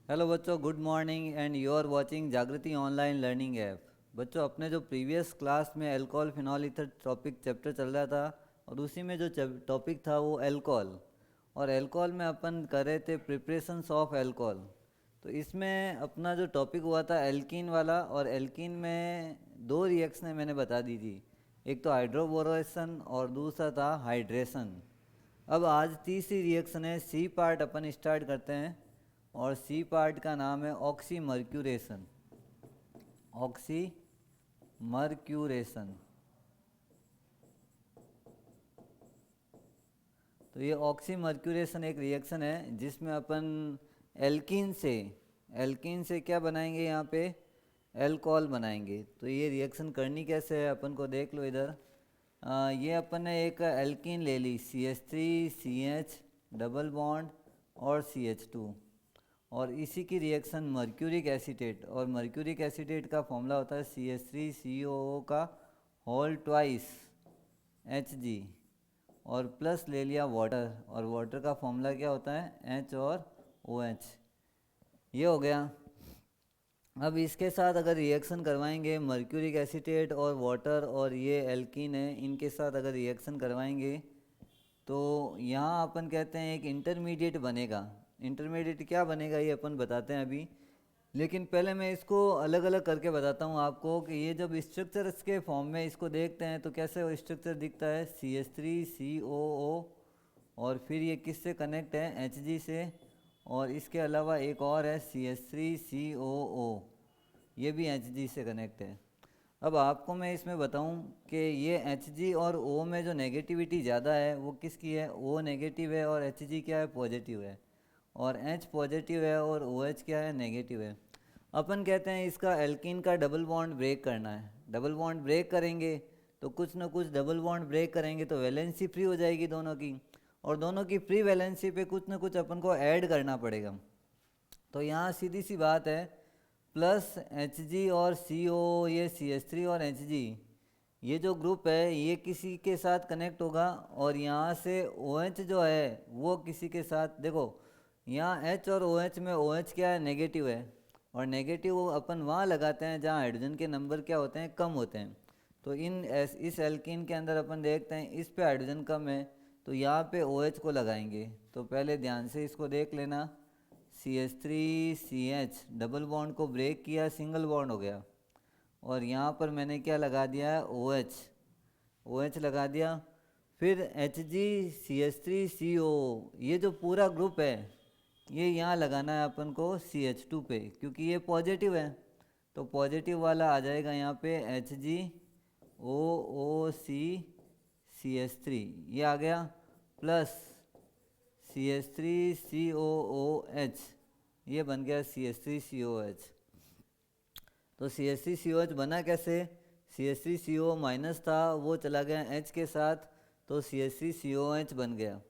Hello बच्चों, good morning and you are watching Jagriti online learning app. बच्चों, अपने जो प्रीवियस क्लास में alcohol phenol ether topic chapter चल रहा था और उसी में जो टॉपिक था वो अल्कोहल। और अल्कोहल में अपन कर रहे थे प्रिपरेशंस ऑफ अल्कोहल। तो इसमें अपना जो टॉपिक हुआ था एल्कीन वाला, और एल्कीन में दो रिएक्शनें मैंने बता दी थी। एक तो हाइड्रोबोरेशन और दूसरा था हाइड्रेशन। अब आज तीसरी रिएक्शन है, सी पार्ट अपन स्टार्ट करते हैं। और सी पार्ट का नाम है ऑक्सी मर्क्यूरेशन। Oxy mercuration. तो ये ऑक्सी मर्क्यूरेशन एक रिएक्शन है जिसमें अपन एल्कीन से एल्कीन से क्या बनाएंगे, यहाँ पे एल्कोहल बनाएंगे। तो ये रिएक्शन करनी कैसे है अपन को देख लो इधर। ये अपन ने एक एल्कीन ले ली, CH3CH डबल बॉन्ड और CH2। और इसी की रिएक्शन मर्क्यूरिक एसीटेट, और मर्क्यूरिक एसीटेट का फॉर्मूला होता है CH3COO का होल ट्वाइस Hg। और प्लस ले लिया वाटर, और वाटर का फॉर्मूला क्या होता है H और OH। ये हो गया। अब इसके साथ अगर रिएक्शन करवाएंगे मर्क्यूरिक एसीटेट और वाटर, और ये एल्कीन है, इनके साथ अगर रिएक्शन करवाएंगे तो यहाँ अपन कहते हैं एक इंटरमीडिएट बनेगा। इंटरमीडिएट क्या बनेगा ये अपन बताते हैं अभी। लेकिन पहले मैं इसको अलग अलग करके बताता हूँ आपको कि ये जब स्ट्रक्चर के फॉर्म में इसको देखते हैं तो कैसे वो स्ट्रक्चर दिखता है। CH3COO, और फिर ये किससे कनेक्ट है, Hg से। और इसके अलावा एक और है CH3COO, ये भी Hg से कनेक्ट है। अब आपको मैं इसमें बताऊं कि ये Hg और O में जो नेगेटिविटी ज़्यादा है वो किसकी है, O नेगेटिव है और Hg क्या है, पॉजिटिव है। और H पॉजिटिव है और OH क्या है, नेगेटिव है। अपन कहते हैं इसका एल्कीन का डबल बॉन्ड ब्रेक करना है। डबल बॉन्ड ब्रेक करेंगे तो कुछ ना कुछ, डबल बॉन्ड ब्रेक करेंगे तो वैलेंसी फ्री हो जाएगी दोनों की, और दोनों की फ्री वैलेंसी पे कुछ ना कुछ अपन को ऐड करना पड़ेगा। तो यहाँ सीधी सी बात है, प्लस Hg और CO, ये CH3 और Hg, ये जो ग्रुप है ये किसी के साथ कनेक्ट होगा। और यहाँ से OH जो है वो किसी के साथ, देखो यहाँ H और OH में OH क्या है, नेगेटिव है। और नेगेटिव अपन वहाँ लगाते हैं जहाँ हाइड्रोजन के नंबर क्या होते हैं, कम होते हैं। तो इस एल्कीन के अंदर अपन देखते हैं इस पे हाइड्रोजन कम है, तो यहाँ पे OH को लगाएंगे। तो पहले ध्यान से इसको देख लेना। CH3CH डबल बॉन्ड को ब्रेक किया, सिंगल बॉन्ड हो गया। और यहाँ पर मैंने क्या लगा दिया है, OH लगा दिया। फिर HgCH3CO, ये जो पूरा ग्रुप है ये यहाँ लगाना है अपन को CH2 पे, क्योंकि ये पॉजिटिव है। तो पॉजिटिव वाला आ जाएगा यहाँ पे HgOOC ये आ गया, प्लस CH3COOH, ये बन गया CH3COH। तो CH3COH बना कैसे, CH3CO माइनस था वो चला गया H के साथ, तो CH3COH बन गया।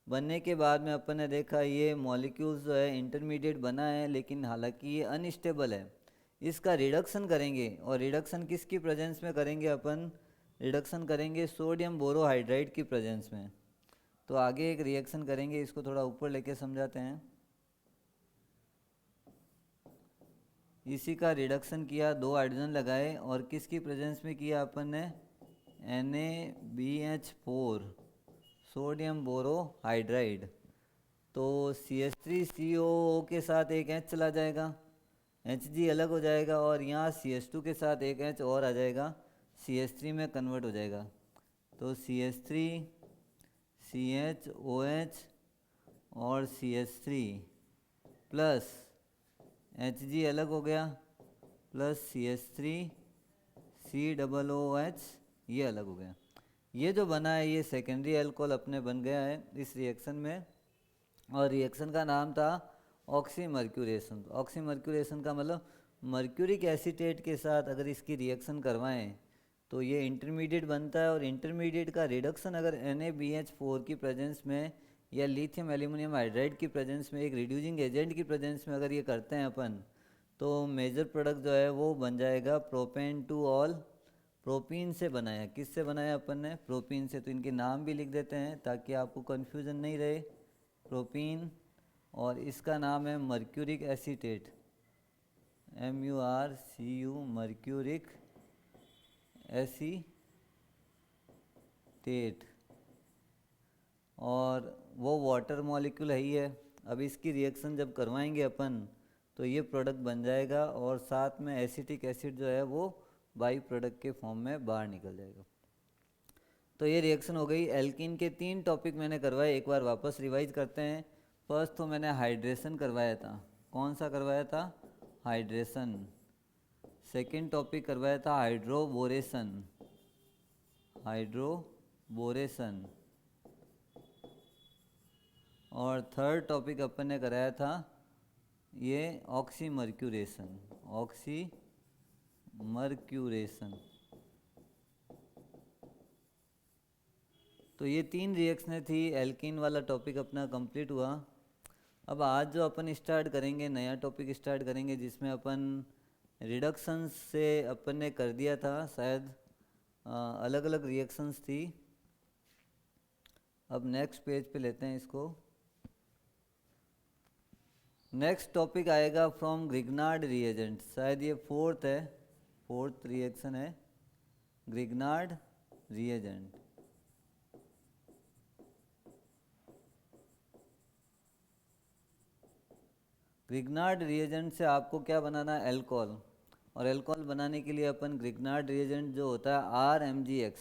बनने के बाद में अपन ने देखा ये मॉलिक्यूल्स जो है इंटरमीडिएट बना है, लेकिन हालांकि ये अनस्टेबल है। इसका रिडक्शन करेंगे, और रिडक्शन किसकी प्रेजेंस में करेंगे अपन, रिडक्शन करेंगे सोडियम बोरोहाइड्राइड की प्रेजेंस में। तो आगे एक रिएक्शन करेंगे, इसको थोड़ा ऊपर लेके समझाते हैं। इसी का रिडक्शन किया, दो हाइड्रोजन लगाए, और किसकी प्रेजेंस में किया अपन ने, NaBH4 सोडियम बोरोहाइड्राइड। तो CH3COO के साथ एक H चला जाएगा, Hg अलग हो जाएगा, और यहाँ CH2 के साथ एक H और आ जाएगा, CH3 में कन्वर्ट हो जाएगा। तो CH3 CHOH और CH3 प्लस Hg अलग हो गया, प्लस CH3 COOH ये अलग हो गया। ये जो बना है ये सेकेंडरी अल्कोहल अपने बन गया है इस रिएक्शन में। और रिएक्शन का नाम था ऑक्सी मर्क्यूरेशन। ऑक्सी मर्क्यूरेशन का मतलब मर्क्यूरिक एसीटेट के साथ अगर इसकी रिएक्शन करवाएं तो ये इंटरमीडिएट बनता है। और इंटरमीडिएट का रिडक्शन अगर NaBH4 की प्रेजेंस में या लिथियम एल्यूमिनियम हाइड्राइड की प्रेजेंस में, एक रिड्यूसिंग एजेंट की प्रेजेंस में अगर ये करते हैं अपन, तो मेजर प्रोडक्ट जो है वो बन जाएगा प्रोपेन टू ऑल। प्रोपीन से बनाया, किससे बनाया अपन ने, प्रोपीन से। तो इनके नाम भी लिख देते हैं ताकि आपको कन्फ्यूज़न नहीं रहे। प्रोपीन और इसका नाम है mercuric acetate, MuRCu mercuric acetate, और वो वाटर मॉलिक्यूल है ही है। अब इसकी रिएक्शन जब करवाएंगे अपन तो ये प्रोडक्ट बन जाएगा और साथ में एसिटिक एसिड जो है वो बाई प्रोडक्ट के फॉर्म में बाहर निकल जाएगा। तो ये रिएक्शन हो गई। एल्कीन के 3 टॉपिक मैंने करवाए, एक बार वापस रिवाइज करते हैं। फर्स्ट तो मैंने हाइड्रेशन करवाया था, कौन सा करवाया था? हाइड्रेशन। सेकंड टॉपिक करवाया था हाइड्रोबोरेशन, हाइड्रोबोरेशन। और थर्ड टॉपिक अपन ने कराया था ये ऑक्सीमर्क्यूरेशन, ऑक्सीमर्क्यूरेशन। तो ये 3 रिएक्शनें थी, एल्कीन वाला टॉपिक अपना कंप्लीट हुआ। अब आज जो अपन स्टार्ट करेंगे, नया टॉपिक स्टार्ट करेंगे जिसमें अपन रिडक्शंस से अपन ने कर दिया था, शायद अलग अलग रिएक्शंस थी। अब नेक्स्ट पेज पे लेते हैं इसको। नेक्स्ट टॉपिक आएगा फ्रॉम ग्रिग्नार्ड रिएजेंट, शायद ये फोर्थ है, फोर्थ रिएक्शन है ग्रिग्नार्ड रिएजेंट। ग्रिग्नार्ड रिएजेंट से आपको क्या बनाना है? एल्कोहल। और एल्कोहल बनाने के लिए अपन ग्रिग्नार्ड रिएजेंट जो होता है RMgX,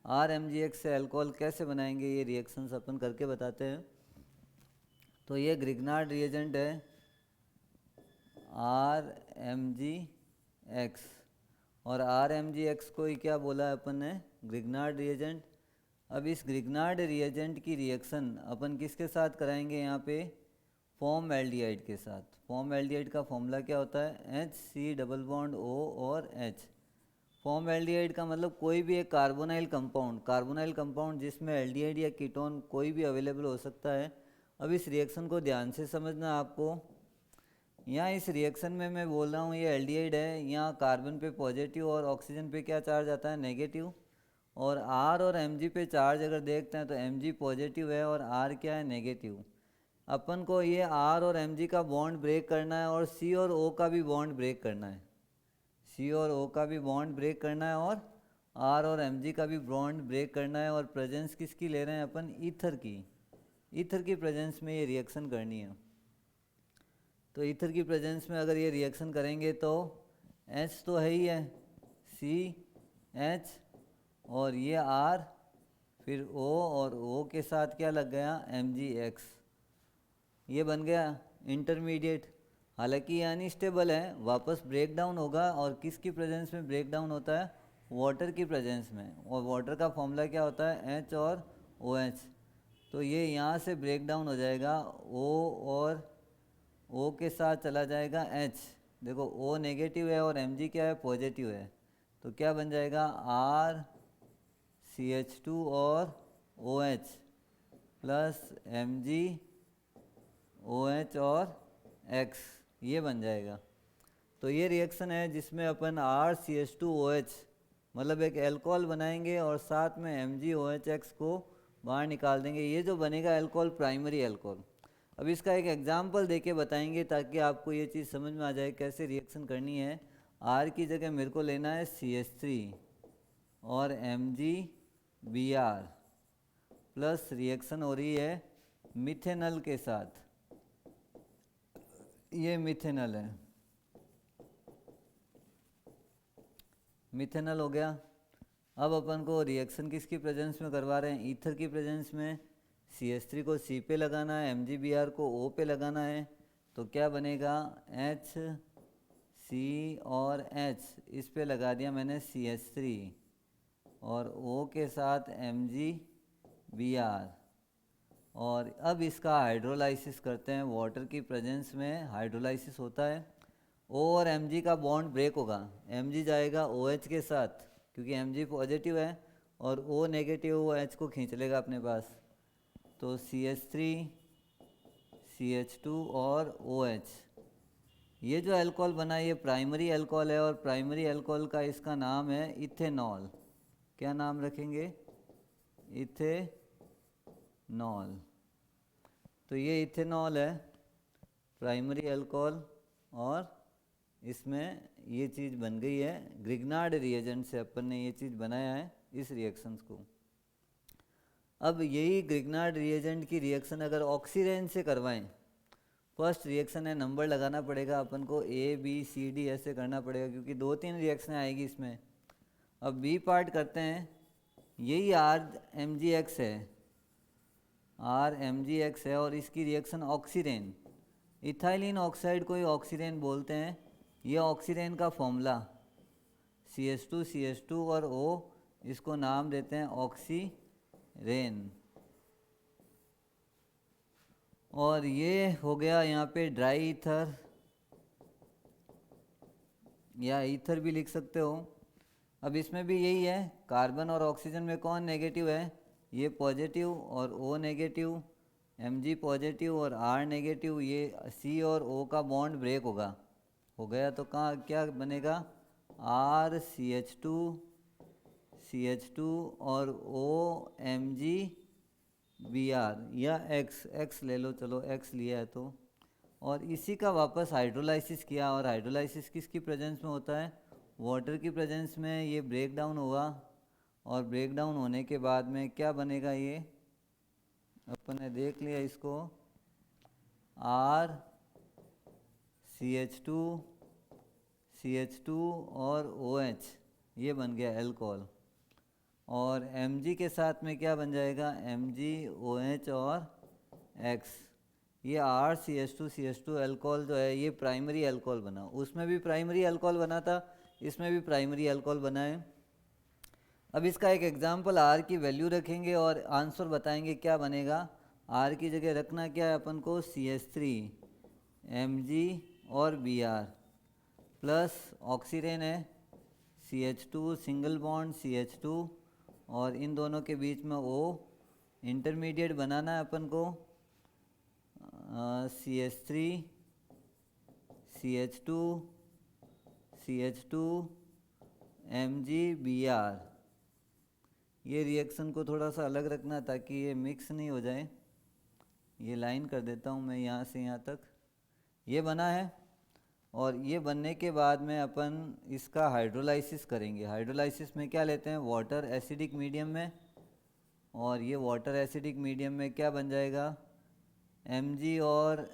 RMgX से एल्कोहल कैसे बनाएंगे ये रिएक्शंस अपन करके बताते हैं। तो ये ग्रिग्नार्ड रिएजेंट है RMgX, और RMgX को ही क्या बोला है अपन ने? Grignard reagent. अब इस ग्रिग्नार्ड रिएजेंट की रिएक्शन अपन किसके साथ कराएंगे? यहाँ पे फॉर्म एल्डिहाइड के साथ। फॉर्म एल्डिहाइड का फॉर्मूला क्या होता है? HC डबल बॉन्ड O और H। फॉर्म एल्डिहाइड का मतलब कोई भी एक कार्बोनाइल कंपाउंड, कार्बोनाइल कंपाउंड जिसमें एल्डिहाइड या कीटोन कोई भी अवेलेबल हो सकता है। अब इस रिएक्शन को ध्यान से समझना आपको। यहाँ इस रिएक्शन में मैं बोल रहा हूँ ये एल्डिहाइड है, यहाँ कार्बन पे पॉजिटिव और ऑक्सीजन पे क्या चार्ज आता है? नेगेटिव। और R और Mg पे चार्ज अगर देखते हैं तो Mg पॉजिटिव है और R क्या है? नेगेटिव। अपन को ये R और Mg का बॉन्ड ब्रेक करना है और C और O का भी बॉन्ड ब्रेक करना है, C और O का भी बॉन्ड ब्रेक करना है और R और Mg का भी बॉन्ड ब्रेक करना है। और प्रेजेंस किसकी ले रहे हैं अपन? ईथर की। ईथर की प्रेजेंस में ये रिएक्शन करनी है। तो ईथर की प्रेजेंस में अगर ये रिएक्शन करेंगे तो H तो है ही है, CH, और ये R, फिर O, और O के साथ क्या लग गया? MgX। ये बन गया इंटरमीडिएट। हालांकि ये अनस्टेबल है, वापस ब्रेक डाउन होगा। और किसकी प्रेजेंस में ब्रेक डाउन होता है? वाटर की प्रेजेंस में। और वाटर का फॉर्मूला क्या होता है? H और OH। तो ये यहाँ से ब्रेक डाउन हो जाएगा, O और O के साथ चला जाएगा H। देखो O नेगेटिव है और Mg क्या है? पॉजिटिव है। तो क्या बन जाएगा? RCH2 और OH प्लस MgOH और X, ये बन जाएगा। तो ये रिएक्शन है जिसमें अपन RCH2OH मतलब एक अल्कोहल बनाएंगे और साथ में MgOHX को बाहर निकाल देंगे। ये जो बनेगा अल्कोहल, प्राइमरी अल्कोहल। अब इसका एक एग्जाम्पल देके बताएंगे ताकि आपको ये चीज़ समझ में आ जाए कैसे रिएक्शन करनी है। R की जगह मेरे को लेना है CH3 और MgBr प्लस रिएक्शन हो रही है मिथेनल के साथ, ये मिथेनल है, मिथेनल हो गया। अब अपन को रिएक्शन किसकी प्रेजेंस में करवा रहे हैं? ईथर की प्रेजेंस में। CH3 को C पे लगाना है, MgBr को O पे लगाना है। तो क्या बनेगा? H, C और H, इस पे लगा दिया मैंने CH3 और O के साथ MgBr। और अब इसका हाइड्रोलाइसिस करते हैं। वाटर की प्रेजेंस में हाइड्रोलाइसिस होता है। O और Mg का बॉन्ड ब्रेक होगा, Mg जाएगा OH के साथ क्योंकि Mg पॉजिटिव है और O नेगेटिव, वो H को खींच लेगा अपने पास। तो CH3, CH2 और OH, ये जो अल्कोहल बना ये प्राइमरी अल्कोहल है। और प्राइमरी अल्कोहल का इसका नाम है इथेनॉल। क्या नाम रखेंगे? इथेनॉल। तो ये इथेनॉल है। प्राइमरी अल्कोहल, और इसमें ये चीज़ बन गई है ग्रिग्नार्ड रिएजेंट से अपन ने ये चीज़ बनाया है इस रिएक्शंस को। अब यही ग्रिग्नार्ड रिएजेंट की रिएक्शन अगर ऑक्सीरेन से करवाएं, फर्स्ट रिएक्शन है, नंबर लगाना पड़ेगा अपन को, A B C D ऐसे करना पड़ेगा क्योंकि 2-3 रिएक्शनें आएगी इसमें। अब बी पार्ट करते हैं, यही RMgX है, RMgX है और इसकी रिएक्शन ऑक्सीरेन, इथाइलिन ऑक्साइड को ही ऑक्सीरेन बोलते हैं। ये ऑक्सीरेन का फॉर्मूला CH2 और O, इसको नाम देते हैं ऑक्सीरेन। और ये हो गया यहाँ पे ड्राई ईथर या ईथर भी लिख सकते हो। अब इसमें भी यही है, कार्बन और ऑक्सीजन में कौन नेगेटिव है, ये पॉजिटिव और O नेगेटिव, Mg पॉजिटिव और R नेगेटिव, ये C और O का बॉन्ड ब्रेक होगा, हो गया तो कहाँ क्या बनेगा, RCH2 और OMgBr या X ले लो, चलो X लिया है तो। और इसी का वापस हाइड्रोलाइसिस किया, और हाइड्रोलाइसिस किसकी प्रेजेंस में होता है, वाटर की प्रेजेंस में। ये ब्रेक डाउन हुआ और ब्रेक डाउन होने के बाद में क्या बनेगा, ये अपन ने देख लिया इसको, RCH2 और OH, ये बन गया अल्कोहल। और Mg के साथ में क्या बन जाएगा, MgOH और X, ये RCH2 अल्कोहल जो है ये प्राइमरी अल्कोहल बना, उसमें भी प्राइमरी अल्कोहल बना था, इसमें भी प्राइमरी अल्कोहल बना है। अब इसका एक एग्जांपल R की वैल्यू रखेंगे और आंसर बताएंगे क्या बनेगा। R की जगह रखना क्या है अपन को, CH3 Mg और Br प्लस ऑक्सीरेन है CH2 सिंगल बॉन्ड CH2 और इन दोनों के बीच में O, इंटरमीडिएट बनाना है अपन को, CH3 CH2 MgBr। ये रिएक्शन को थोड़ा सा अलग रखना ताकि ये मिक्स नहीं हो जाए। ये लाइन कर देता हूँ मैं यहाँ से यहाँ तक, ये बना है। और ये बनने के बाद में अपन इसका हाइड्रोलाइसिस करेंगे। हाइड्रोलाइसिस में क्या लेते हैं, वाटर एसिडिक मीडियम में, और ये वाटर एसिडिक मीडियम में क्या बन जाएगा, Mg और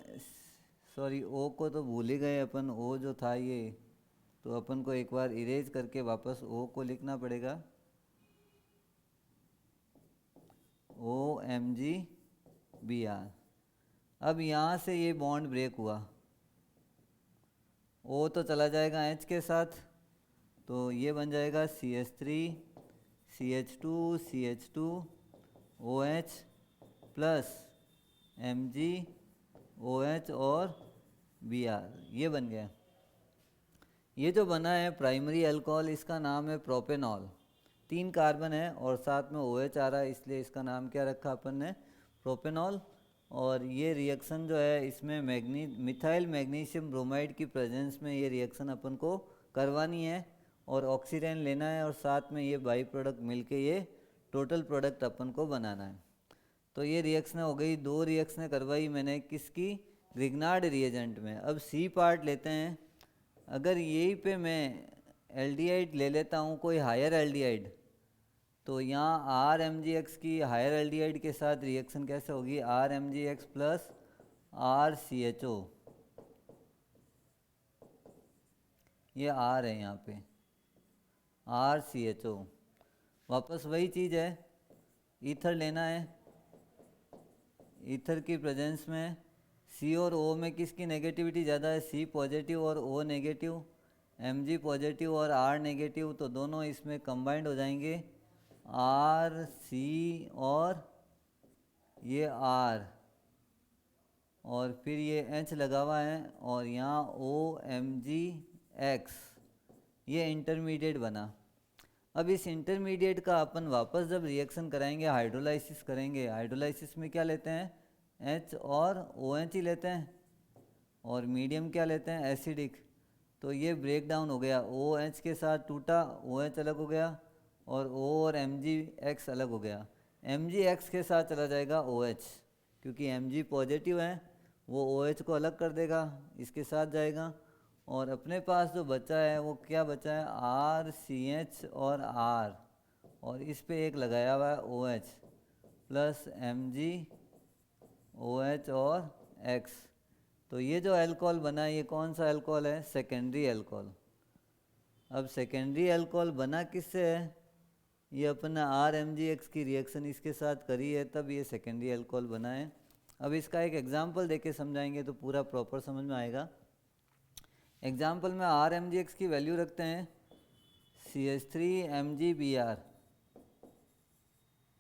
सॉरी O को तो भूल ही गए अपन, O जो था ये, तो अपन को एक बार इरेज करके वापस O को लिखना पड़ेगा, OMgBr। अब यहाँ से ये बॉन्ड ब्रेक हुआ, O तो चला जाएगा H के साथ, तो ये बन जाएगा CH3 CH2 OH plus MgOH और Br, ये बन गया। ये जो बना है प्राइमरी अल्कोहल, इसका नाम है प्रोपेनॉल। 3 कार्बन है और साथ में OH आ रहा है, इसलिए इसका नाम क्या रखा अपन ने, प्रोपेनॉल। और ये रिएक्शन जो है इसमें मिथाइल मैग्नीशियम ब्रोमाइड की प्रेजेंस में ये रिएक्शन अपन को करवानी है और ऑक्सीजन लेना है, और साथ में ये बाई प्रोडक्ट मिलके ये टोटल प्रोडक्ट अपन को बनाना है। तो ये रिएक्शन हो गई, 2 रिएक्शनें करवाई मैंने किसकी, ग्रिग्नार्ड रिएजेंट में। अब सी पार्ट लेते हैं। अगर यही पे मैं एल्डिहाइड ले लेता हूँ, कोई हायर एल्डिहाइड, तो यहाँ RMgX की हायर एल्डिहाइड के साथ रिएक्शन कैसे होगी, RMgX प्लस RCHO, ये R है यहाँ पे, RCHO। वापस वही चीज़ है, ईथर लेना है, ईथर की प्रेजेंस में C और O में किसकी नेगेटिविटी ज़्यादा है, C पॉजिटिव और O नेगेटिव, Mg पॉजिटिव और R नेगेटिव, तो दोनों इसमें कंबाइंड हो जाएंगे, R C और ये R, और फिर ये H लगा हुआ है, और यहाँ OMgX, ये इंटरमीडिएट बना। अब इस इंटरमीडिएट का अपन वापस जब रिएक्शन कराएंगे, हाइड्रोलाइसिस करेंगे, हाइड्रोलाइसिस में क्या लेते हैं, H और OH ही लेते हैं, और मीडियम क्या लेते हैं, एसिडिक। तो ये ब्रेक डाउन हो गया, OH के साथ टूटा, OH अलग हो गया, और O और MgX अलग हो गया। MgX के साथ चला जाएगा OH, क्योंकि Mg पॉजिटिव है वो OH को अलग कर देगा, इसके साथ जाएगा, और अपने पास जो बचा है वो क्या बचा है, RCH और R, और इस पे एक लगाया हुआ है OH प्लस MgOH और X। तो ये जो अल्कोहल बना है ये कौन सा अल्कोहल है, सेकेंडरी अल्कोहल। अब सेकेंडरी अल्कोहल बना किससे है, ये अपना RMgX की रिएक्शन इसके साथ करी है तब ये सेकेंडरी अल्कोहल बना है। अब इसका एक एग्जांपल देके समझाएंगे तो पूरा प्रॉपर समझ में आएगा। एग्जांपल में RMgX की वैल्यू रखते हैं CH3MgBr,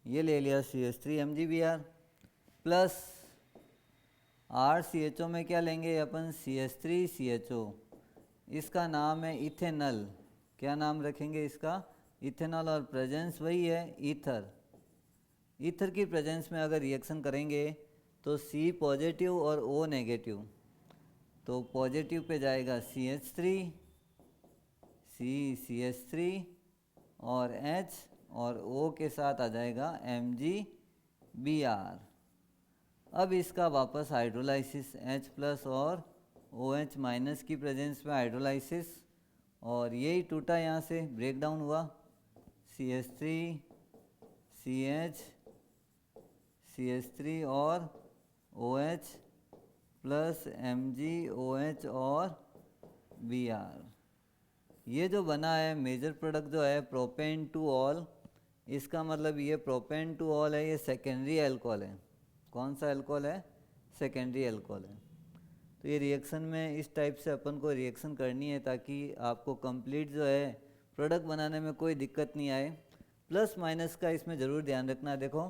ये ले लिया CH3MgBr, प्लस RCHO में क्या लेंगे अपन, CH3CHO, इसका नाम है इथेनॉल। क्या नाम रखेंगे इसका, इथेनॉल, और प्रेजेंस वही है ईथर। ईथर की प्रेजेंस में अगर रिएक्शन करेंगे तो C पॉजिटिव और O नेगेटिव, तो पॉजिटिव पे जाएगा CH3, CH3 और H, और O के साथ आ जाएगा MgBr। अब इसका वापस हाइड्रोलाइसिस H प्लस और OH माइनस की प्रेजेंस में हाइड्रोलाइसिस, और यही टूटा यहाँ से ब्रेक डाउन हुआ, CH3 CH CH3 और OH प्लस MgOH और Br। ये जो बना है मेजर प्रोडक्ट जो है प्रोपेन टू ऑल, इसका मतलब ये प्रोपेन टू ऑल है, ये सेकेंडरी अल्कोहल है। कौन सा अल्कोहल है, सेकेंडरी अल्कोहल है। तो ये रिएक्शन में इस टाइप से अपन को रिएक्शन करनी है ताकि आपको कंप्लीट जो है प्रोडक्ट बनाने में कोई दिक्कत नहीं आए। प्लस माइनस का इसमें ज़रूर ध्यान रखना है। देखो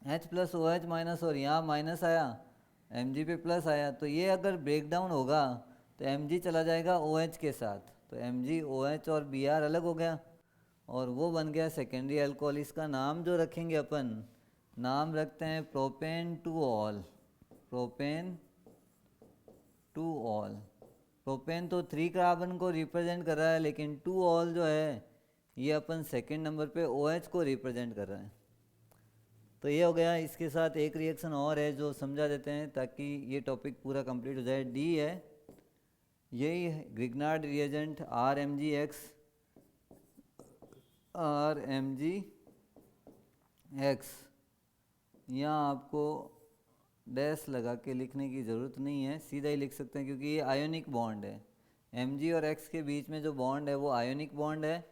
H प्लस OH माइनस, और यहाँ माइनस आया, Mg पे प्लस आया, तो ये अगर ब्रेक डाउन होगा तो Mg चला जाएगा OH के साथ, तो MgOH और Br अलग हो गया और वो बन गया सेकेंडरी अल्कोहल। इसका नाम जो रखेंगे अपन, नाम रखते हैं propane two all, propane two all. Propane तो 3 कार्बन को रिप्रेजेंट कर रहा है, लेकिन टू ऑल जो है ये अपन सेकेंड नंबर पे OH को रिप्रेजेंट कर रहा है। तो ये हो गया। इसके साथ एक रिएक्शन और है जो समझा देते हैं ताकि ये टॉपिक पूरा कंप्लीट हो जाए। डी है, यही ग्रिग्नार्ड रिएजेंट RMgX, यहाँ आपको डैश लगा के लिखने की ज़रूरत नहीं है, सीधा ही लिख सकते हैं क्योंकि ये आयोनिक बॉन्ड है। Mg और X के बीच में जो बॉन्ड है वो आयोनिक बॉन्ड है,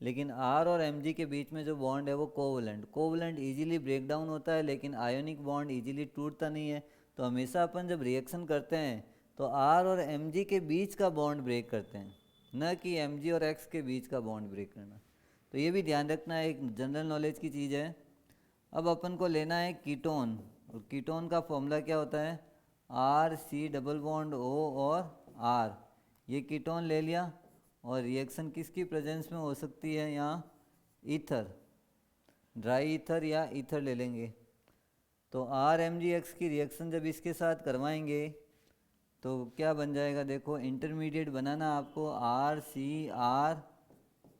लेकिन R और Mg के बीच में जो बॉन्ड है वो covalent. Covalent easily break down होता है, लेकिन आयोनिक बॉन्ड इजीली टूटता नहीं है। तो हमेशा अपन जब रिएक्शन करते हैं तो R और Mg के बीच का बॉन्ड ब्रेक करते हैं, न कि Mg और X के बीच का बॉन्ड ब्रेक करना। तो ये भी ध्यान रखना, एक जनरल नॉलेज की चीज़ है। अब अपन को लेना है कीटोन, और कीटोन का फॉर्मूला क्या होता है, RC डबल बॉन्ड O और R। ये कीटोन ले लिया, और रिएक्शन किसकी प्रेजेंस में हो सकती है, यहाँ ईथर, ड्राई ईथर या ईथर ले लेंगे। तो RMgX की रिएक्शन जब इसके साथ करवाएंगे तो क्या बन जाएगा, देखो इंटरमीडिएट बनाना आपको, RCR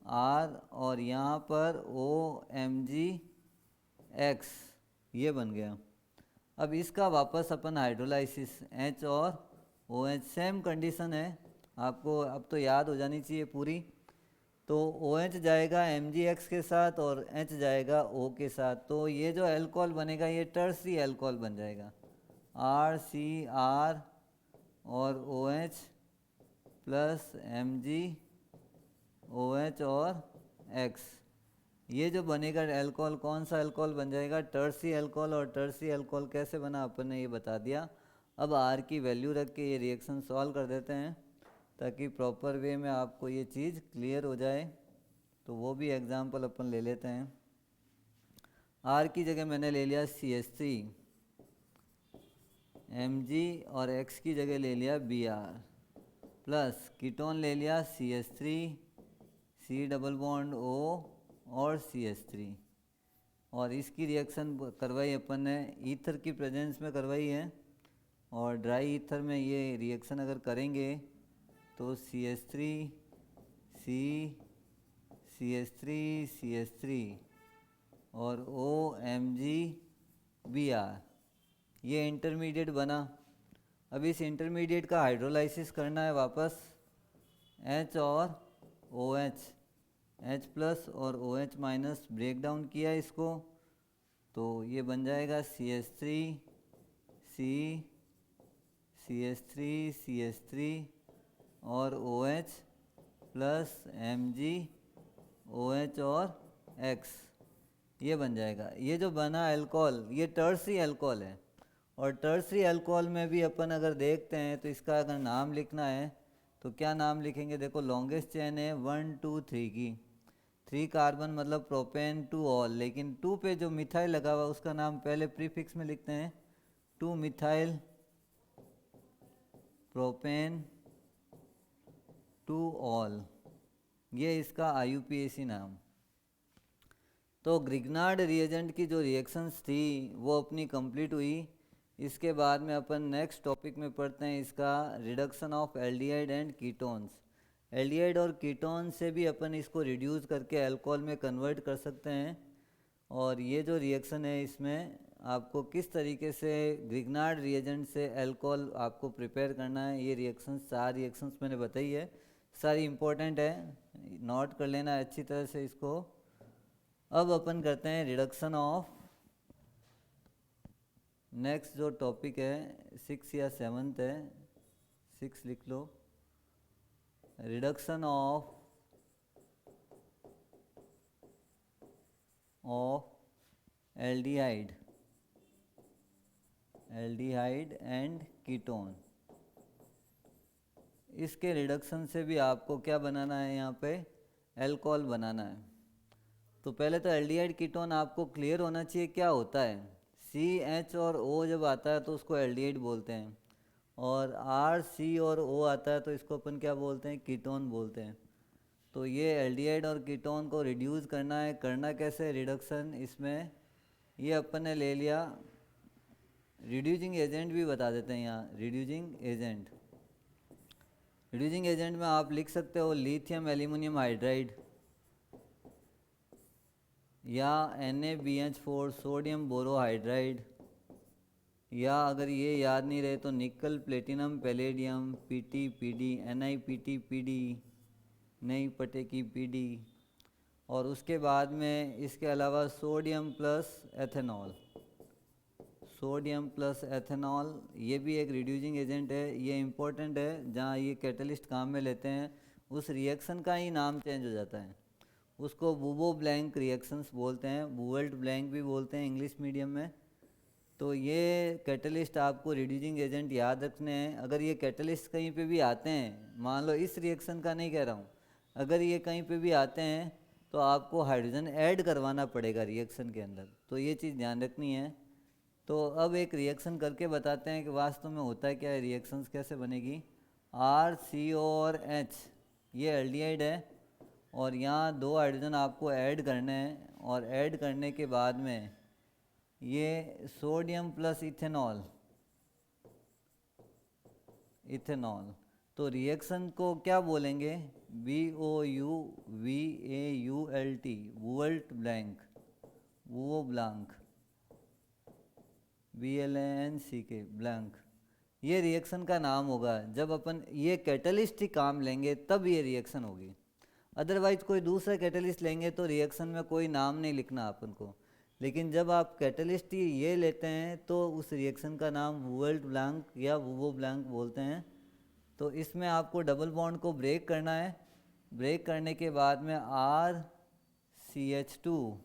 और यहाँ पर OMgX, ये बन गया। अब इसका वापस अपन हाइड्रोलाइसिस H और OH, सेम कंडीशन है आपको, अब तो याद हो जानी चाहिए पूरी। तो OH जाएगा MgX के साथ और H जाएगा O के साथ, तो ये जो अल्कोहल बनेगा ये टर्सरी अल्कोहल बन जाएगा, RCR और OH प्लस MgOH और X। ये जो बनेगा अल्कोहल, कौन सा अल्कोहल बन जाएगा, टर्सरी अल्कोहल। और टर्सरी अल्कोहल कैसे बना अपन ने ये बता दिया। अब R की वैल्यू रख के ये रिएक्शन सॉल्व कर देते हैं ताकि प्रॉपर वे में आपको ये चीज़ क्लियर हो जाए। तो वो भी एग्जांपल अपन ले लेते हैं। R की जगह मैंने ले लिया CH3, Mg और X की जगह ले लिया Br, प्लस कीटोन ले लिया CH3, C double bond O और CH3, और इसकी रिएक्शन करवाई अपन ने ईथर की प्रेजेंस में करवाई है। और ड्राई ईथर में ये रिएक्शन अगर करेंगे तो CH3 CH3 और OMgBr, ये इंटरमीडिएट बना। अब इस इंटरमीडिएट का हाइड्रोलाइसिस करना है वापस, H और OH, H प्लस और OH माइनस ब्रेक डाउन किया इसको, तो ये बन जाएगा CH3 C CH3 CH3 और OH प्लस Mg OH और X, ये बन जाएगा। ये जो बना अल्कोहल ये टर्सरी अल्कोहल है, और टर्सरी अल्कोहल में भी अपन अगर देखते हैं तो इसका अगर नाम लिखना है तो क्या नाम लिखेंगे, देखो लॉन्गेस्ट चेन है 1 2 3 की, 3 कार्बन मतलब प्रोपेन 2 ऑल, लेकिन 2 पे जो मिथाइल लगा हुआ उसका नाम पहले प्रीफिक्स में लिखते हैं 2 मिथाइल प्रोपेन 2 ऑल, ये इसका IUPAC नाम। तो ग्रिग्नार्ड रिएजेंट की जो रिएक्शंस थी वो अपनी कंप्लीट हुई। इसके बाद में अपन नेक्स्ट टॉपिक में पढ़ते हैं इसका reduction of aldehyde and ketones. Aldehyde और कीटोन से भी अपन इसको रिड्यूस करके अल्कोहल में कन्वर्ट कर सकते हैं, और ये जो रिएक्शन है इसमें आपको किस तरीके से ग्रिग्नार्ड रिएजेंट से अल्कोहल आपको प्रिपेयर करना है, ये रिएक्शंस 4 रिएक्शंस मैंने बताई है, सारी इम्पोर्टेंट है, नोट कर लेना अच्छी तरह से इसको। अब अपन करते हैं रिडक्शन ऑफ, नेक्स्ट जो टॉपिक है 6 या 7th है, 6 लिख लो, reduction of aldehyde and ketone. इसके रिडक्शन से भी आपको क्या बनाना है, यहाँ पे अल्कोहल बनाना है। तो पहले तो एल्डिहाइड कीटोन आपको क्लियर होना चाहिए क्या होता है। CH और O जब आता है तो उसको एल्डिहाइड बोलते हैं, और R C और O आता है तो इसको अपन क्या बोलते हैं, कीटोन बोलते हैं। तो ये एल्डिहाइड और कीटोन को रिड्यूस करना है, करना कैसे रिडक्शन, इसमें ये अपन ने ले लिया रिड्यूसिंग एजेंट भी बता देते हैं यहाँ, रिड्यूसिंग एजेंट में आप लिख सकते हो लिथियम एल्यूमिनियम हाइड्राइड या NaBH4 सोडियम बोरोहाइड्राइड, या अगर ये याद नहीं रहे तो निकल platinum palladium PT PD NiPT PD नई पटे की PD, और उसके बाद में इसके अलावा सोडियम प्लस एथेनॉल, ये भी एक रिड्यूसिंग एजेंट है, ये इम्पोर्टेंट है, जहाँ ये कैटलिस्ट काम में लेते हैं उस रिएक्शन का ही नाम चेंज हो जाता है, उसको बूबो ब्लैंक रिएक्शंस बोलते हैं, बूवेल्ट ब्लैंक भी बोलते हैं इंग्लिश मीडियम में। तो ये कैटलिस्ट आपको रिड्यूसिंग एजेंट याद रखने हैं। अगर ये कैटलिस्ट कहीं पे भी आते हैं, मान लो इस रिएक्शन का नहीं कह रहा हूँ, अगर ये कहीं पे भी आते हैं तो आपको हाइड्रोजन ऐड करवाना पड़ेगा रिएक्शन के अंदर, तो ये चीज़ ध्यान रखनी है। तो अब एक रिएक्शन करके बताते हैं कि वास्तव में होता है क्या है, रिएक्शंस कैसे बनेगी। RCO और H ये एल्डिहाइड है, और यहाँ 2 हाइड्रोजन आपको ऐड करने हैं, और ऐड करने के बाद में ये सोडियम प्लस इथेनॉल, तो रिएक्शन को क्या बोलेंगे, BOUVAULT, वूवल्ट ब्लैंक, वो ब्लैंक, BLANCK ब्लैंक, ये रिएक्शन का नाम होगा। जब अपन ये कैटलिस्ट ही काम लेंगे तब ये रिएक्शन होगी, अदरवाइज कोई दूसरा कैटलिस्ट लेंगे तो रिएक्शन में कोई नाम नहीं लिखना अपन को, लेकिन जब आप कैटलिस्ट ही ये लेते हैं तो उस रिएक्शन का नाम वूवल्ट ब्लैंक या वूवो ब्लैंक बोलते हैं। तो इसमें आपको डबल बॉन्ड को ब्रेक करना है, ब्रेक करने के बाद में RCH2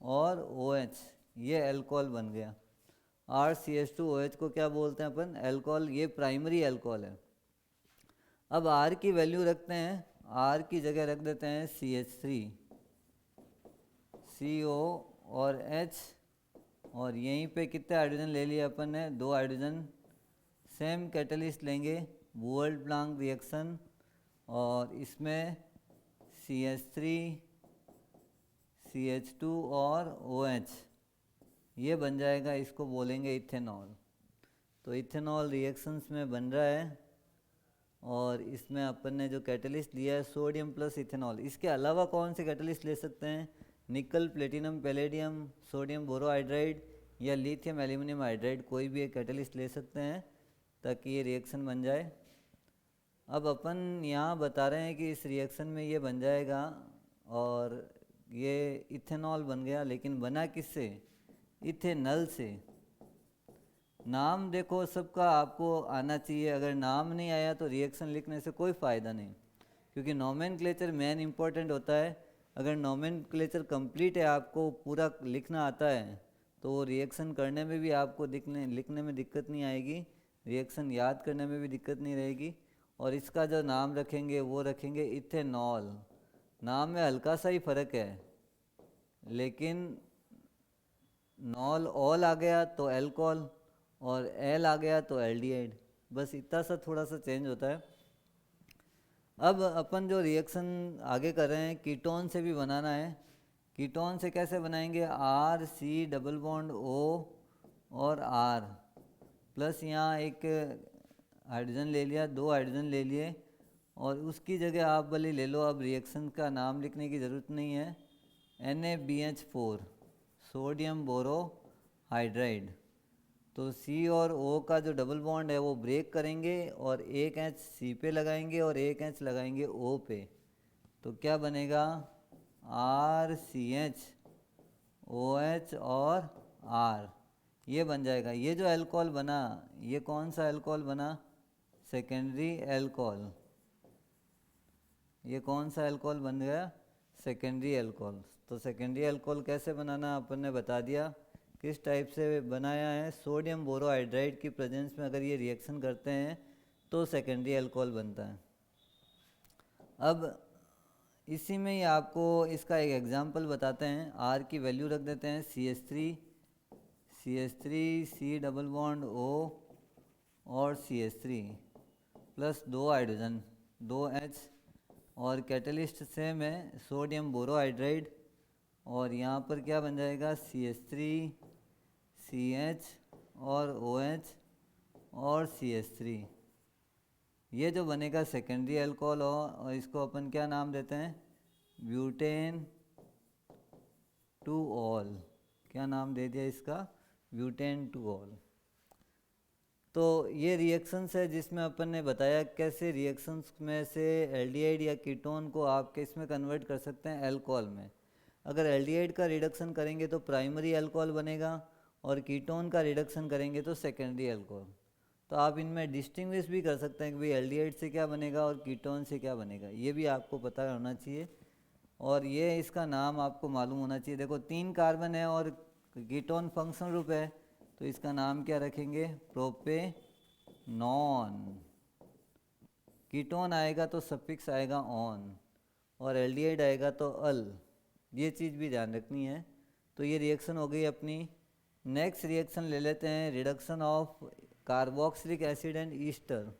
और OH, ये अल्कोहल बन गया। RCH2OH को क्या बोलते हैं अपन, अल्कोहल, ये प्राइमरी अल्कोहल है। अब R की वैल्यू रखते हैं, R की जगह रख देते हैं CH3, CO और H, और यहीं पे कितने हाइड्रोजन ले लिए अपन ने, 2 हाइड्रोजन, सेम कैटलिस्ट लेंगे वूवल्ट ब्लैंक रिएक्शन, और इसमें CH3 CH2 और OH, ये बन जाएगा, इसको बोलेंगे इथेनॉल। तो इथेनॉल रिएक्शंस में बन रहा है, और इसमें अपन ने जो कैटलिस्ट लिया है सोडियम प्लस इथेनॉल। इसके अलावा कौन से कैटलिस्ट ले सकते हैं, निकल प्लेटिनम पैलेडियम सोडियम बोरोहाइड्राइड या लिथियम एल्यूमिनियम हाइड्राइड, कोई भी एक कैटलिस्ट ले सकते हैं ताकि ये रिएक्शन बन जाए। अब अपन यहाँ बता रहे हैं कि इस रिएक्शन में ये बन जाएगा और ये इथेनॉल बन गया, लेकिन बना किससे? इथेनॉल से। नाम देखो सबका आपको आना चाहिए, अगर नाम नहीं आया तो रिएक्शन लिखने से कोई फ़ायदा नहीं, क्योंकि नोमेनक्लेचर मेन इंपॉर्टेंट होता है। अगर नोमेनक्लेचर कंप्लीट है, आपको पूरा लिखना आता है, तो वो रिएक्शन करने में भी आपको लिखने में दिक्कत नहीं आएगी, रिएक्शन याद करने में भी दिक्कत नहीं रहेगी। और इसका जो नाम रखेंगे वो रखेंगे इथेनॉल। नाम में हल्का सा ही फर्क है, लेकिन नॉल ऑल आ गया तो एल्कोहल और एल आ गया तो एल्डिहाइड, बस इतना सा थोड़ा सा चेंज होता है। अब अपन जो रिएक्शन आगे कर रहे हैं, कीटोन से भी बनाना है। कीटोन से कैसे बनाएंगे? R C double bond O और आर प्लस यहाँ एक हाइड्रोजन ले लिया, 2 हाइड्रोजन ले लिए, और उसकी जगह आप भले ले लो, अब रिएक्शन का नाम लिखने की ज़रूरत नहीं है। NaBH4 सोडियम बोरो हाइड्राइड। तो C और O का जो डबल बॉन्ड है वो ब्रेक करेंगे और एक H C पे लगाएंगे और एक H लगाएंगे O पे, तो क्या बनेगा? RCH OH और R, ये बन जाएगा। ये जो अल्कोहल बना, ये कौन सा अल्कोहल बना? Secondary alcohol. ये कौन सा अल्कोहल बन गया? Secondary alcohol. तो सेकेंडरी अल्कोहल कैसे बनाना अपन ने बता दिया, किस टाइप से बनाया है। सोडियम बोरोहाइड्राइड की प्रेजेंस में अगर ये रिएक्शन करते हैं तो सेकेंडरी अल्कोहल बनता है। अब इसी में ही आपको इसका एक एग्जांपल बताते हैं। आर की वैल्यू रख देते हैं CH3 C double bond O और CH3 प्लस 2 हाइड्रोजन 2H, और कैटलिस्ट सेम है सोडियम बोरोहाइड्राइड, और यहाँ पर क्या बन जाएगा? CH3 CH और OH और CH3। ये जो बनेगा सेकेंडरी अल्कोहल हो, और इसको अपन क्या नाम देते हैं? Butane two all. क्या नाम दे दिया इसका? Butane two all. तो ये रिएक्शंस है जिसमें अपन ने बताया कैसे रिएक्शंस में से एल्डिहाइड या कीटोन को आप किस में कन्वर्ट कर सकते हैं? अल्कोहल में। अगर एल्डिहाइड का रिडक्शन करेंगे तो प्राइमरी अल्कोहल बनेगा, और कीटोन का रिडक्शन करेंगे तो सेकेंडरी अल्कोहल। तो आप इनमें डिस्टिंग्विश भी कर सकते हैं कि भाई एल्डिहाइड से क्या बनेगा और कीटोन से क्या बनेगा, ये भी आपको पता होना चाहिए, और ये इसका नाम आपको मालूम होना चाहिए। देखो 3 कार्बन है और कीटोन फंक्शनल ग्रुप है, तो इसका नाम क्या रखेंगे? प्रोपेनॉन। कीटोन आएगा तो सफिक्स आएगा ऑन, और एल्डिहाइड आएगा तो अल, ये चीज़ भी ध्यान रखनी है। तो ये रिएक्शन हो गई अपनी। नेक्स्ट रिएक्शन ले लेते हैं, reduction of carboxylic acid and Easter.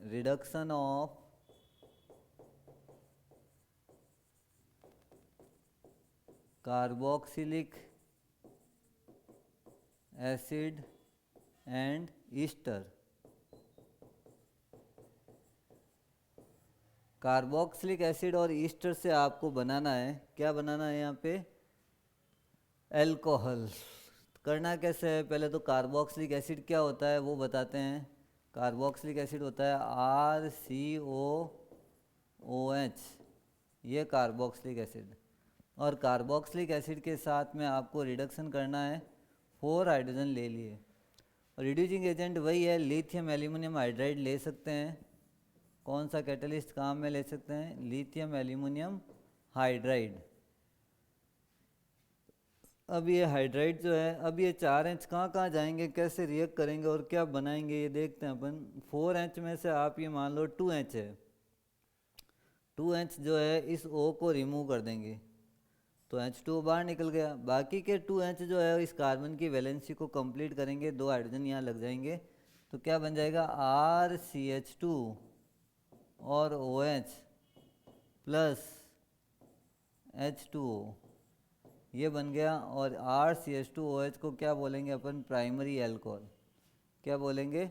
Reduction of carboxylic acid and Easter. Carboxylic acid और ईस्टर से आपको बनाना है, क्या बनाना है यहाँ पे? अल्कोहल। करना कैसे है? पहले तो कार्बोक्सिलिक एसिड क्या होता है वो बताते हैं। कार्बोक्सिलिक एसिड होता है RCOOH, ये कार्बोक्सिलिक एसिड। और कार्बोक्सिलिक एसिड के साथ में आपको रिडक्शन करना है, 4 हाइड्रोजन ले लिए, और रिड्यूसिंग एजेंट वही है, लिथियम एल्यूमिनियम हाइड्राइड ले सकते हैं। कौन सा कैटलिस्ट काम में ले सकते हैं? Lithium aluminium hydride. अब ये हाइड्राइड जो है, अब ये 4H कहाँ जाएंगे, कैसे रिएक्ट करेंगे और क्या बनाएंगे, ये देखते हैं अपन। 4H में से आप ये मान लो 2H है, 2H जो है इस O को रिमूव कर देंगे, तो H2O बाहर निकल गया। बाकी के 2H जो है इस कार्बन की वैलेंसी को कंप्लीट करेंगे, 2 हाइड्रोजन यहाँ लग जाएंगे, तो क्या बन जाएगा? RCH2 और OH प्लस H2O, ये बन गया। और RCH2OH को क्या बोलेंगे अपन? Primary alcohol. क्या बोलेंगे?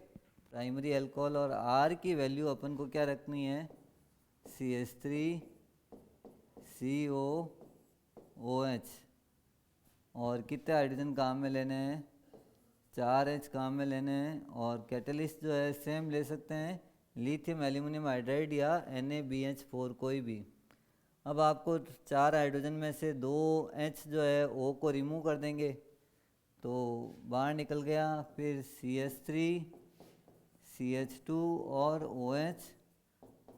Primary alcohol. और R की वैल्यू अपन को क्या रखनी है? CH3COOH। और कितने हाइड्रोजन काम में लेने हैं? 4H काम में लेने हैं और कैटलिस्ट जो है सेम ले सकते हैं, लिथियम एल्यूमिनियम हाइड्राइड या NaBH4 कोई भी। अब आपको 4 हाइड्रोजन में से 2H जो है O को रिमूव कर देंगे तो बाहर निकल गया, फिर CH3 CH2 और OH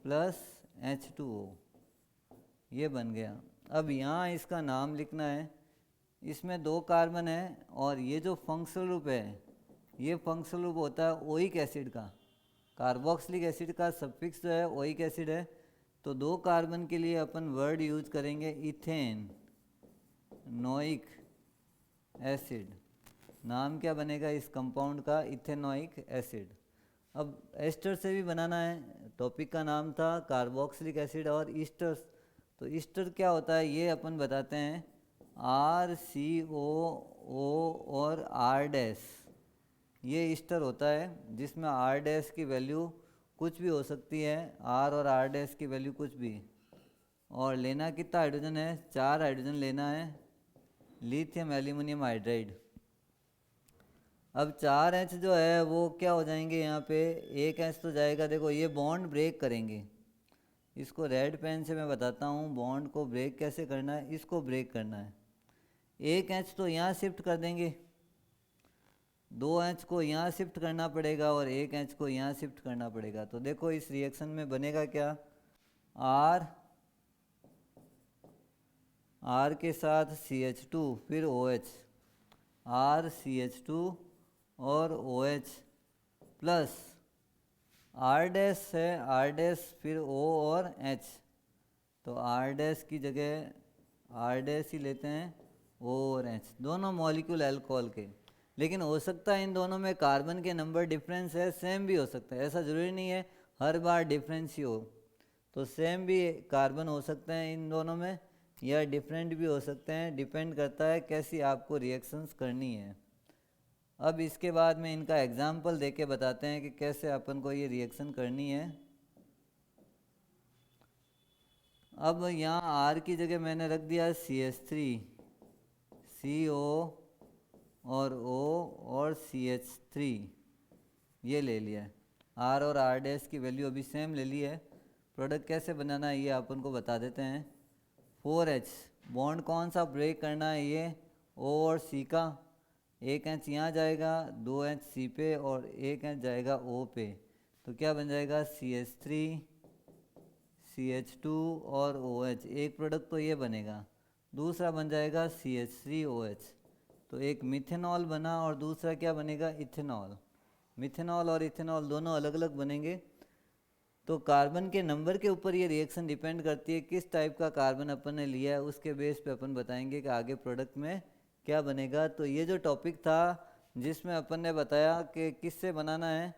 प्लस H2O, ये बन गया। अब यहाँ इसका नाम लिखना है, इसमें 2 कार्बन है और ये जो फंक्शनल ग्रुप है ये फंक्शनल ग्रुप होता है ओइक एसिड का, कार्बोक्सिलिक एसिड का सफिक्स जो है ओइक एसिड है। तो 2 कार्बन के लिए अपन वर्ड यूज करेंगे इथेन नोइक एसिड। नाम क्या बनेगा इस कंपाउंड का? Ethanoic acid. अब एस्टर से भी बनाना है, टॉपिक का नाम था कार्बोक्सिलिक एसिड और ईस्टर्स। तो ईस्टर क्या होता है ये अपन बताते हैं, RCOO और R-, ये ईस्टर होता है जिसमें R- की वैल्यू कुछ भी हो सकती है, R और R- की वैल्यू कुछ भी। और लेना कितना हाइड्रोजन है? 4 हाइड्रोजन लेना है, लिथियम एल्यूमिनियम हाइड्राइड। अब 4H जो है वो क्या हो जाएंगे यहाँ पे, 1H तो जाएगा। देखो ये बॉन्ड ब्रेक करेंगे, इसको रेड पेन से मैं बताता हूँ बॉन्ड को ब्रेक कैसे करना है। इसको ब्रेक करना है, 1H तो यहाँ शिफ्ट कर देंगे, 2H को यहाँ शिफ्ट करना पड़ेगा और 1H को यहाँ शिफ्ट करना पड़ेगा। तो देखो इस रिएक्शन में बनेगा क्या, R के साथ CH2 फिर OH, RCH2 और OH प्लस R- है, R- फिर O और H। तो R- की जगह R- ही लेते हैं, O और H, दोनों मॉलिक्यूल अल्कोहल के। लेकिन हो सकता है इन दोनों में कार्बन के नंबर डिफरेंस है, सेम भी हो सकता है, ऐसा ज़रूरी नहीं है हर बार डिफरेंस ही हो। तो सेम भी कार्बन हो सकते हैं इन दोनों में या डिफरेंट भी हो सकते हैं, डिपेंड करता है कैसी आपको रिएक्शंस करनी है। अब इसके बाद में इनका एग्जाम्पल देके बताते हैं कि कैसे अपन को ये रिएक्शन करनी है। अब यहाँ R की जगह मैंने रख दिया CH3, CO और O और CH3 ये ले लिया है। R और R- की वैल्यू अभी सेम ले ली है। प्रोडक्ट कैसे बनाना है ये अपन को बता देते हैं। 4H बॉन्ड कौन सा ब्रेक करना है, ये O और C का। 1H यहाँ जाएगा, 2H C पे और 1H जाएगा O पे। तो क्या बन जाएगा, CH3 CH2 और OH, एक प्रोडक्ट तो ये बनेगा। दूसरा बन जाएगा CH3OH, तो एक मिथेनॉल बना और दूसरा क्या बनेगा, इथेनॉल। मिथेनॉल और इथेनॉल दोनों अलग अलग बनेंगे। तो कार्बन के नंबर के ऊपर ये रिएक्शन डिपेंड करती है, किस टाइप का कार्बन अपन ने लिया है उसके बेस पे अपन बताएंगे कि आगे प्रोडक्ट में क्या बनेगा। तो ये जो टॉपिक था जिसमें अपन ने बताया कि किससे बनाना है,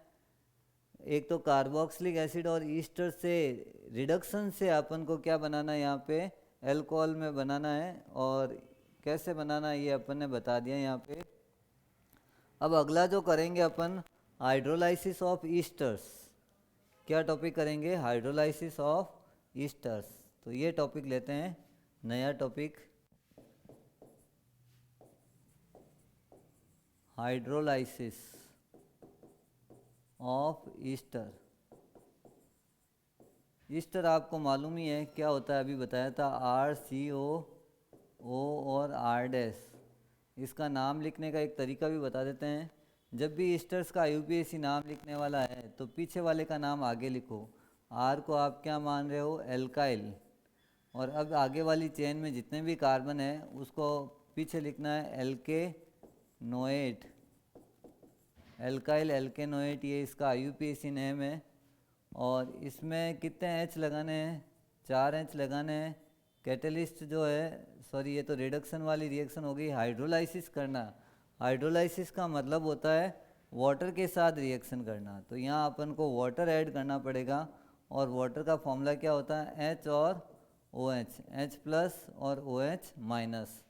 एक तो कार्बोक्सिलिक एसिड और ईस्टर से रिडक्शन से अपन को क्या बनाना है, यहाँ पे अल्कोहल में बनाना है। और कैसे बनाना है ये अपन ने बता दिया यहाँ पे। अब अगला जो करेंगे अपन, हाइड्रोलाइसिस ऑफ ईस्टर्स। क्या टॉपिक करेंगे, हाइड्रोलाइसिस ऑफ ईस्टर्स। तो ये टॉपिक लेते हैं, नया topic, hydrolysis of Easter. Easter आपको मालूम ही है क्या होता है, अभी बताया था, RCOO और R-। इसका नाम लिखने का एक तरीका भी बता देते हैं। जब भी ईस्टर्स का IUPAC नाम लिखने वाला है तो पीछे वाले का नाम आगे लिखो। R को आप क्या मान रहे हो, एल्काइल, और अब आगे वाली चेन में जितने भी कार्बन है उसको पीछे लिखना है एल्केनोएट, एल्काइल एल्केनोएट, ये इसका IUPAC नेम है। और इसमें कितने H लगाने हैं, 4 H लगाने हैं। कैटलिस्ट जो है, सॉरी ये तो रिडक्शन वाली रिएक्शन हो गई, हाइड्रोलाइसिस करना। हाइड्रोलाइसिस का मतलब होता है वाटर के साथ रिएक्शन करना। तो यहाँ अपन को वाटर ऐड करना पड़ेगा और वाटर का फॉर्मूला क्या होता है, H और OH, H प्लस और OH माइनस।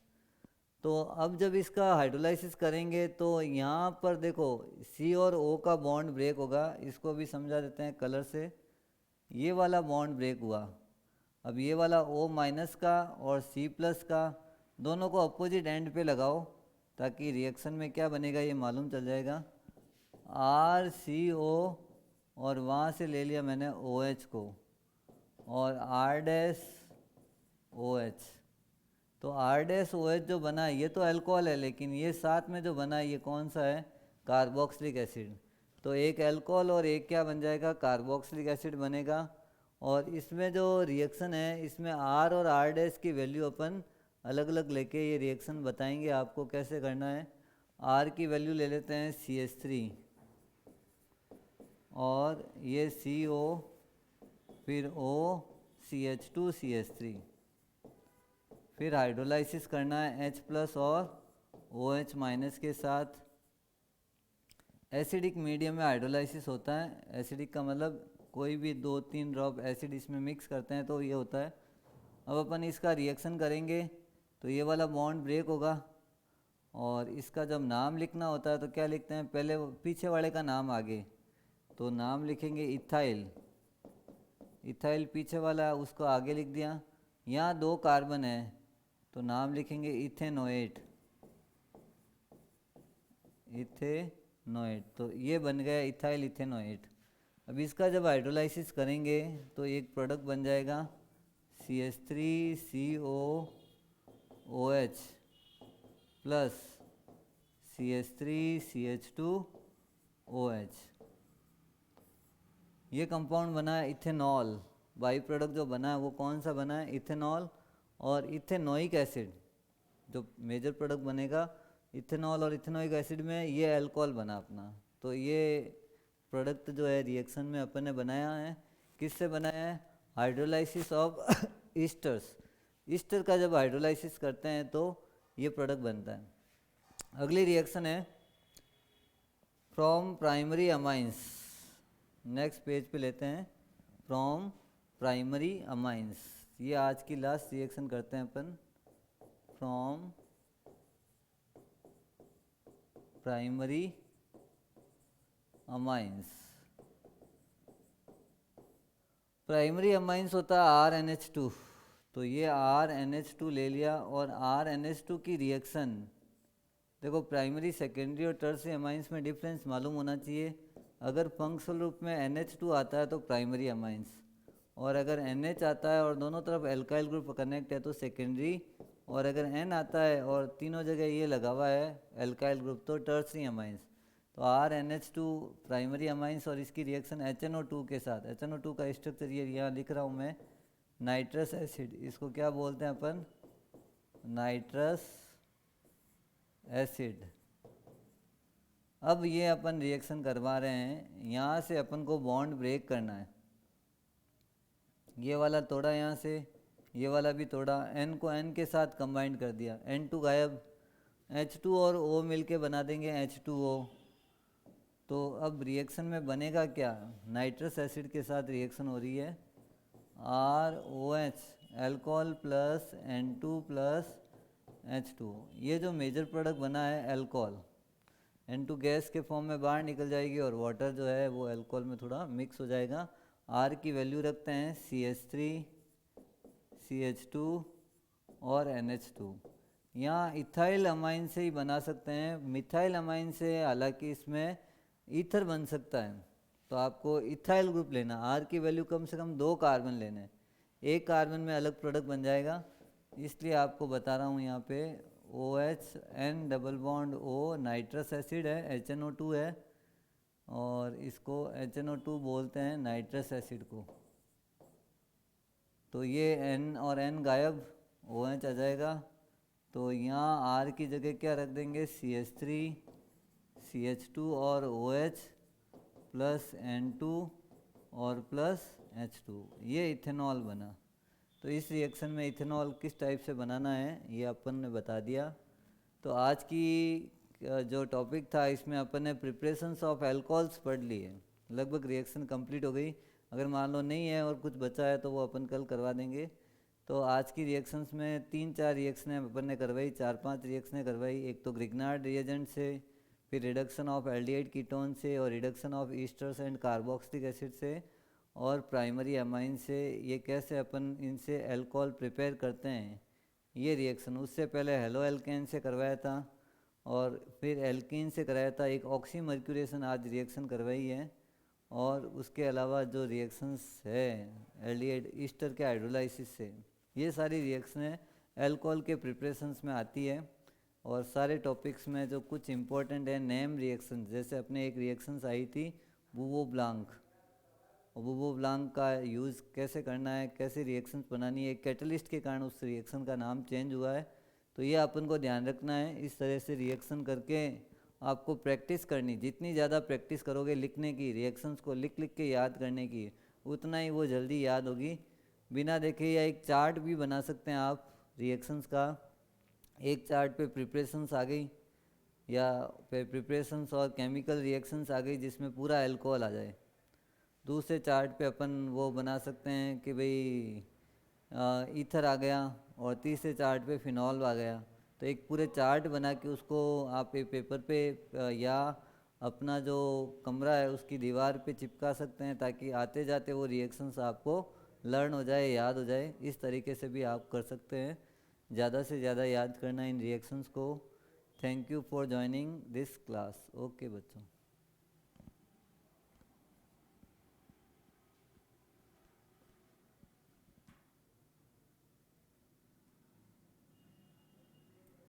तो अब जब इसका हाइड्रोलाइसिस करेंगे तो यहाँ पर देखो C और O का बॉन्ड ब्रेक होगा, इसको भी समझा देते हैं कलर से। ये वाला बॉन्ड ब्रेक हुआ, अब ये वाला O माइनस का और C प्लस का दोनों को अपोजिट एंड पे लगाओ ताकि रिएक्शन में क्या बनेगा ये मालूम चल जाएगा। RCO और वहाँ से ले लिया मैंने OH को और R-OH। तो R-OH जो बना है ये तो अल्कोहल है, लेकिन ये साथ में जो बना है ये कौन सा है, कार्बोक्सिलिक एसिड। तो एक अल्कोहल और एक क्या बन जाएगा, कार्बोक्सिलिक एसिड बनेगा। और इसमें जो रिएक्शन है इसमें R और R- की वैल्यू अपन अलग अलग लेके ये रिएक्शन बताएंगे आपको कैसे करना है। R की वैल्यू ले लेते हैं CH3 और ये CO, फिर O CH2 CH3, फिर हाइड्रोलाइसिस करना है H+ और OH- के साथ। एसिडिक मीडियम में हाइड्रोलाइसिस होता है। एसिडिक का मतलब कोई भी 2-3 ड्रॉप एसिड इसमें मिक्स करते हैं तो ये होता है। अब अपन इसका रिएक्शन करेंगे तो ये वाला बॉन्ड ब्रेक होगा और इसका जब नाम लिखना होता है तो क्या लिखते हैं, पहले पीछे वाले का नाम आगे, तो नाम लिखेंगे इथाइल। इथाइल पीछे वाला उसको आगे लिख दिया। यहाँ 2 कार्बन है तो नाम लिखेंगे इथेनोएट। इथेनोएट, तो ये बन गया इथाइल इथेनोएट। अब इसका जब हाइड्रोलाइसिस करेंगे तो एक प्रोडक्ट बन जाएगा CH3COOH प्लस CH3CH2OH। ये कंपाउंड बना है इथेनॉल। बाई प्रोडक्ट जो बना है वो कौन सा बना है, इथेनॉल। और इथेनोइक एसिड जो मेजर प्रोडक्ट बनेगा, इथेनॉल और इथेनोइक एसिड में ये अल्कोहल बना अपना। तो ये प्रोडक्ट जो है रिएक्शन में अपन ने बनाया है, किससे बनाया है, हाइड्रोलाइसिस ऑफ ईस्टर्स। ईस्टर का जब हाइड्रोलाइसिस करते हैं तो ये प्रोडक्ट बनता है। अगली रिएक्शन है from primary amines. Next page पे लेते हैं, फ्रॉम प्राइमरी अमाइंस। ये आज की लास्ट रिएक्शन करते हैं अपन, from primary amines. Primary amines होता है RNH2। तो ये RNH2 ले लिया और RNH2 की रिएक्शन देखो, प्राइमरी सेकेंडरी और टर्सरी अमाइंस में डिफरेंस मालूम होना चाहिए। अगर फंक्शनल रूप में NH2 आता है तो प्राइमरी अमाइंस, और अगर NH आता है और दोनों तरफ एल्काइल ग्रुप कनेक्ट है तो सेकेंडरी, और अगर N आता है और तीनों जगह ये लगा हुआ है एल्काइल ग्रुप तो टर्सरी अमाइंस। तो RNH2 प्राइमरी अमाइंस और इसकी रिएक्शन HNO2 के साथ। HNO2 का स्ट्रक्चर ये यहाँ लिख रहा हूँ मैं, नाइट्रस एसिड। इसको क्या बोलते हैं अपन, नाइट्रस एसिड। अब ये अपन रिएक्शन करवा रहे हैं, यहाँ से अपन को बॉन्ड ब्रेक करना है। ये वाला तोड़ा यहाँ से, ये वाला भी तोड़ा, N को N के साथ कंबाइंड कर दिया, N2 गायब, H2 और O मिलके बना देंगे H2O। तो अब रिएक्शन में बनेगा क्या, नाइट्रस एसिड के साथ रिएक्शन हो रही है, ROH alcohol plus N2 plus H2। ये जो मेजर प्रोडक्ट बना है अल्कोहल, N2 गैस के फॉर्म में बाहर निकल जाएगी और वाटर जो है वो अल्कोहल में थोड़ा मिक्स हो जाएगा। R की वैल्यू रखते हैं CH3 CH2 और NH2। यहाँ इथाइल अमाइन से ही बना सकते हैं, मिथाइल अमाइन से हालांकि इसमें ईथर बन सकता है। तो आपको इथाइल ग्रुप लेना, R की वैल्यू कम से कम 2 कार्बन लेने हैं, एक कार्बन में अलग प्रोडक्ट बन जाएगा, इसलिए आपको बता रहा हूँ यहाँ पे OH N double bond O nitrous acid है, HNO2 है और इसको HNO2 बोलते हैं नाइट्रस एसिड को। तो ये N और N गायब, OH आ जाएगा। तो यहाँ R की जगह क्या रख देंगे, CH3 CH2 और OH प्लस N2 और प्लस H2, ये इथेनॉल बना। तो इस रिएक्शन में इथेनॉल किस टाइप से बनाना है ये अपन ने बता दिया। तो आज की जो टॉपिक था इसमें अपन ने प्रिपरेशंस ऑफ अल्कोहल्स पढ़ लिए, लगभग रिएक्शन कंप्लीट हो गई। अगर मान लो नहीं है और कुछ बचा है तो वो अपन कल करवा देंगे। तो आज की रिएक्शंस में 3-4 रिएक्शनें अपन ने करवाई, 4-5 रिएक्शनें करवाई। एक तो ग्रिग्नार्ड रिएजेंट से, फिर रिडक्शन ऑफ एल्डिहाइड कीटोन से, और reduction of esters and carboxylic acid से, और प्राइमरी अमाइन से। ये कैसे अपन इनसे अल्कोहल प्रिपेयर करते हैं ये रिएक्शन, उससे पहले हेलो एल्केन से करवाया था, और फिर एल्कीन से कराया था एक ऑक्सीमर्क्यूरेशन, आज रिएक्शन करवाई है। और उसके अलावा जो रिएक्शंस है एल्डिहाइड ईस्टर के हाइड्रोलाइसिस से, ये सारी रिएक्शनें अल्कोहल के प्रिपरेशंस में आती है। और सारे टॉपिक्स में जो कुछ इम्पोर्टेंट है नेम रिएक्शन, जैसे अपने एक रिएक्शंस आई थी बूबो ब्लांक, और बूबो ब्लांक का यूज़ कैसे करना है, कैसे रिएक्शंस बनानी है, कैटलिस्ट के कारण उस रिएक्शन का नाम चेंज हुआ है। तो ये अपन को ध्यान रखना है। इस तरह से रिएक्शन करके आपको प्रैक्टिस करनी, जितनी ज़्यादा प्रैक्टिस करोगे लिखने की, रिएक्शंस को लिख लिख के याद करने की, उतना ही वो जल्दी याद होगी बिना देखे। या एक चार्ट भी बना सकते हैं आप रिएक्शंस का, एक चार्ट पे प्रिपरेशंस आ गई या प्रिपरेशंस और केमिकल रिएक्शंस आ गई जिसमें पूरा अल्कोहल आ जाए। दूसरे चार्ट पे अपन वो बना सकते हैं कि भाई ईथर आ गया, और तीसरे चार्ट पे फिनॉल आ गया। तो एक पूरे चार्ट बना के उसको आप एक पेपर पे या अपना जो कमरा है उसकी दीवार पे चिपका सकते हैं, ताकि आते जाते वो रिएक्शंस आपको लर्न हो जाए, याद हो जाए। इस तरीके से भी आप कर सकते हैं, ज़्यादा से ज़्यादा याद करना इन रिएक्शंस को। Thank you for joining this class. Okay बच्चों।